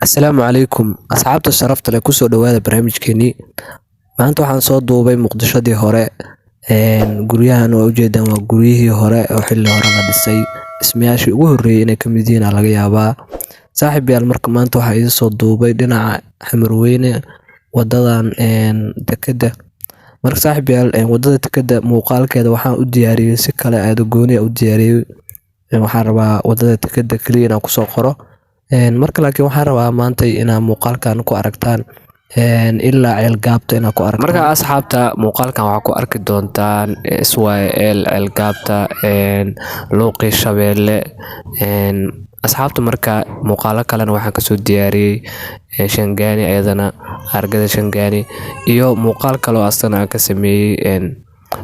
Asalaamu calaykum asxaabta sharafta leh kusoo dhawaada barnaamijkeeni. Maanta waxaan soo duubay Muqdishadii hore. Guryahan waa ujeedaan waa guryihii hore oo xilli hore la dhisay. Dhismayaashii ugu horreeyay inay ka mid yihiin laga yaabaa. Saaxiibayaal marka maanta waxaa idin soo duubay dhinaca Xamarweyne wadadan dekedda. Marka saaxiibayaal wadada dekedda muuqaalkeeda waxaan u diyaariyay si kale aad gooni u diyaariyay. Waxaan rabaa wadada dekedda kaliya inaan kusoo qoro. Marka laakiin waxaan rabaa maanta inaan muuqaalkan ku aragtaan ilaa Ceelgaabta inaan ku aragtaan. Marka asxaabta muuqaalkan waxaa ku arki doontaan SYL Ceelgaabta Luuqii Shabeelle. Asxaabta marka muuqaalo kalena waxaan kasoo diyaariyay Shangaani ayadana Hargada Shangaani iyo muuqaal kale oo asana aan ka sameeyay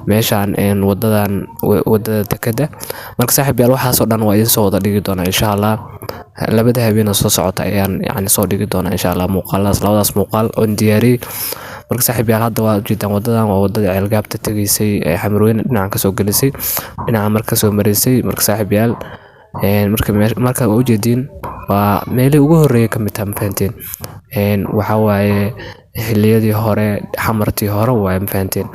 meeshaan wadada dekedda. Marka saaxiibayaal waxaas oo dhan waa idin soo wada dhigi doonaa insha Allah. Labada habeen soo socota ayaan soo dhigi doonaa insha Allah labadaas muuqaal oo diyaariyay. Marka saaxiibayaal hadda waa ujeedaan wadadan waa wadada Ceelgaabta tagaysay Xamarweyne dhinacan kasoo galisay dhinaca marka soo mareysay. Marka saaxiibayaal marka waa ujeedin waa meelihii ugu horreeyay ka mid ah fahanteen. Waxa waaye xilliyadii hore xamartii hore waa fahanteen.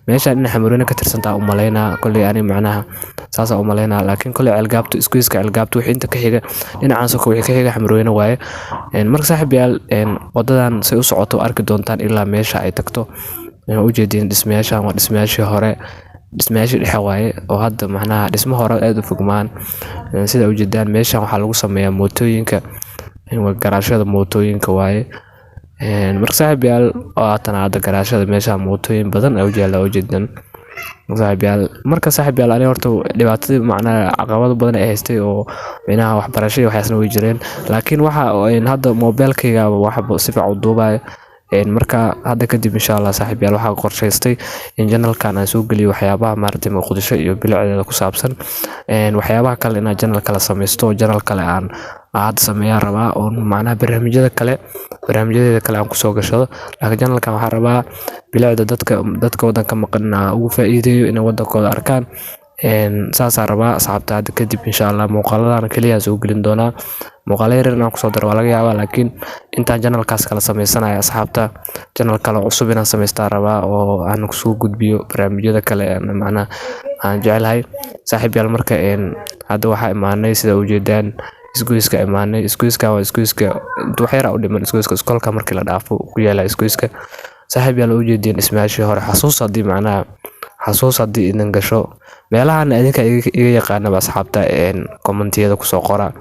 Meeshaan in Xamarweyne ka tirsantaa u maleynaa kulli ani macnaha saas u maleynaa laakiin kulli Ceelgaabta iskuiska Ceelgaabta wixii inta ka xiga dhinacan soo wixii ka xiga Xamarweyne waaye. Marka saaxiibayaal wadadan si u socoto arki doontaan ilaa meesha ay tagto. Ujeedin dhismayaashan waa dhismayaashii hore dhismayaashii dhexe waaye oo hadda macnaha dhismo hore aad u fogmaan. Sida ujeedaan meeshaan waxaa lagu sameeyaa mootooyinka garaashada mootooyinka waaye. Marka saaxiibayaal waatan hadda garaashada meeshaan mootooyin badan ay ujeedaan marka saaxiibayaal ani horta dhibaatadii macnaha caqabado badan ay haystay oo macnaha waxbarashada waxaasna way jireen laakiin waxa hadda mobilkayga wax si fiican u duubay. Marka hadda kadib insha Allah saaxiibayaal waxaan qorsheystay in channelkan aan soo geliyo waxyaabaha maartay Muqdisho iyo bilicdeeda ku saabsan. Waxyaabaha kale in channel kale sameysto channel kale aan aad sameeyaan rabaa oo macnaha barnaamijyada kale aan ku soo gashado. Laakiin channelkan waxaan rabaa bilicda dadka wadanka maqan ugu faa'iideeyo inay wadankooda arkaan. Saasaan rabaa asxaabta hadda kadib insha Allah muuqaaladan kaliya soo gelin doonaa. Muuqaalo yar aan ku soo daro waa laga yaabaa laakiin intaan channelkaas kala sameysanayo asxaabta channel kale cusub inaan sameystaa rabaa oo aan ku soo gudbiyo barnaamijyada kale macnaha aan jecelahay. Saaxiibayaal marka hadda waxaa imaanay sida ujeedaan iskuiska imaanay iskuiska waa iskuiska waxyar u dhiman iskuiska iskoolka markii la dhaafo ku yaala iskuiska. Saaxiibayaal ujeedin dhismayaashii hore xasuus haddii idin gasho meelahan idinka iga yaqaanaba asxaabta commentiyada ku soo qora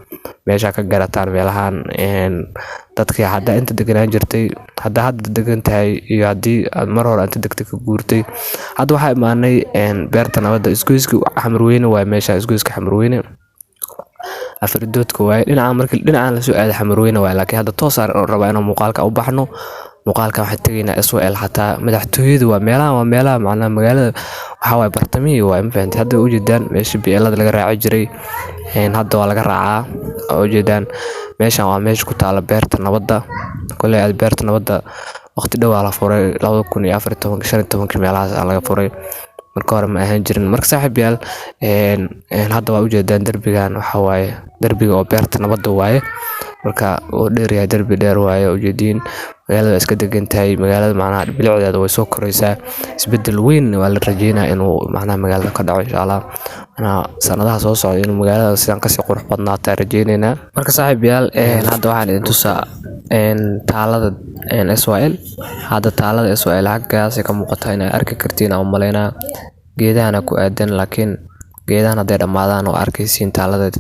meesha ka garataan meelahan dadkii hadda inta deganaan jirtay hadda degan tahay iyo haddii aad mar hore inta degtay ka guurtay. Hadda waxaa imaanay beerta nabadda iskuiska Xamarweyne waa meesha iskuiska Xamarweyne Afridoodka waaye dhinacan la soo aaday Xamarweyne waaye laakiin hadda toos aan rabaa inaan muuqaalka u baxno. Muuqaalka waxaan tagaynaa SYL xataa madaxtooyada waa meelaha macnaha magaalada waxa waaye bartamihi waa fahanteen. Hadda ujeedaan meesha biyeelada laga raaci jiray hadda waa laga raacaa. Ujeedaan meeshaan waa meesha ku taala beerta nabadda kulli aad beerta nabadda waqti dhow la furay 2014 meelahaas laga furay marka hore ma ahaan jirin. Marka saaxiibayaal hadda waa ujeedaan darbigan waxa waaye darbiga oo beerta nabadda waaye. Marka oo dheer yahay darbi dheer waaye ujeedin magaalada iska degan tahay magaalada macnaha bilicdeeda way soo koraysaa. Isbedel weyn waa la rajeynaa inuu macnaha magaalada ka dhaco insha Allah. Sanadaha soo socda inuu magaalada sidaan kasii qurux badnaato rajeynayna. Marka saaxiibayaal hadda waxaan idin tusaa taalada SYL hadda taalada SYL xaggaas ka muuqata inay arki kartiin aan maleynaa geedahana ku aadan laakiin geedahan haday dhamaadaan oo arkaysiin taalada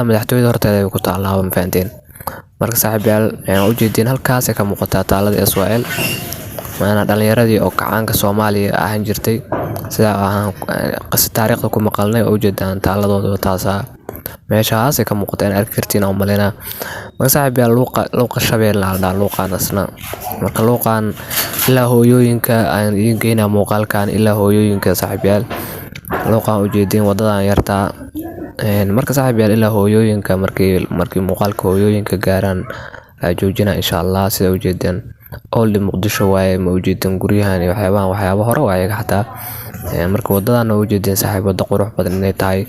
madaxtooyada horteeda ku taala ma fahanteen. Marka saaxiibayaal ujeedin halkaas ka muuqata taalada SYL maana dhalinyaradii oo kacaanka Soomaaliya ahaan jirtay sida aan taariikhda ku maqalnay oo ujeedaan taaladooda taasa meeshaas ka muuqata in arki kartiin aan maleynaa. Marka saaxiibayaal luuqa Shabeelle luuqaanasna marka luuqan ilaa hooyooyinka aan idin geynaa muuqaalkan ilaa hooyooyinka saaxiibayaal luuqan ujeedin wadadan yarta. Marka saaxiibayaal ilaa hooyooyinka markii muuqaalka hooyooyinka gaaraan joojina insha Allah. Sida ujeedaan Old Muqdisho waaye ma ujeedin guryahan iyo waxyaabo hore waaye xataa marka wadadan ujeedin saaxiib wada qurux badan inay tahay.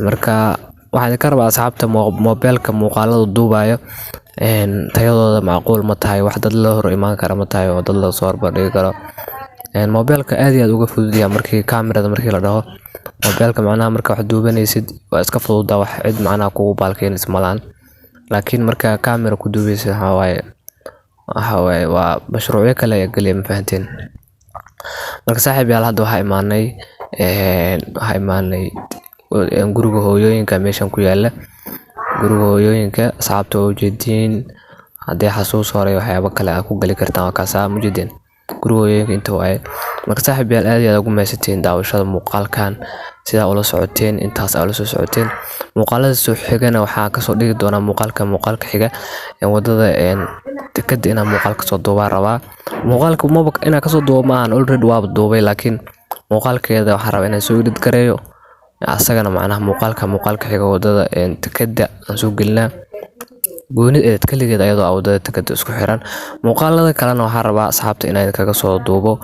Marka waxaan ka rabaa asxaabta mobilka muuqaalada duubayo tayadooda macquul ma tahay, wax dad la hor imaan kara ma tahay oo dad la soo bardhigi karo. mobilka aad iyo aad uga fudud yahay markii kamirada markii la dhaho. mobilka macnaha marka wax duubanaysid waa iska fududaa, wax cid macnaha kugu baalkeenis malaan. laakiin marka kamera ku duubaysid waxa waaye waa mashruucyo kale ay galay ma fahanteen. marka saaxiibayaal hadda waxaa imaanay guriga hooyooyinka meeshan ku yaala. guriga hooyooyinka asxaabta oo jeedin haddii xasuus hore waxyaabo kale aad ku gali kartaan waa kaasa mujeedin guriga hooyooyinka inta waaye. marka saaxiibayaal aad iyo aad ugu mahadsantiin daawashada muuqaalkan, sida ula socoteen intaas ula soo socoteen. muuqaalada soo xigana waxaa kasoo dhigi doonaa muuqaalka xiga wadada dekada inaan muuqaalka soo duubaa rabaa. muuqaalka maba inaan kasoo duubo maahan, already waa duubay, laakiin muuqaalkeeda waxaan rabaa inaan soo edit gareeyo asagana macnaha muuqaalka xiga wadada dekada aan soo gelinaa gooni kaligeed ayadoo wadada dekada isku xiran. muuqaalada kalena waxaan rabaa asxaabta inaan kaga soo duubo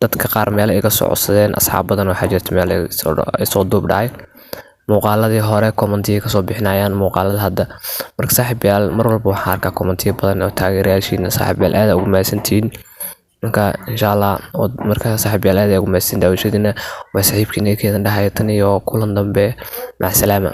dadka qaar meel iga soo codsadeen, asxaab badan waxaa jirta meel ay soo duub dhacay muuqaaladii hore commentiga kasoo bixinayaan muuqaalada hadda. marka saaxiibayaal mar walba waxaan arkaa commentiga badan oo taageerayaashiina saaxiibayaal aad ugu mahadsantihiin. marka insha Allah marka saaxiibayaal aad ugu mahadsantihiin daawashadiina. waa saaxiibkiina keedan dhahay tan iyo kulan dambe. mac salaama.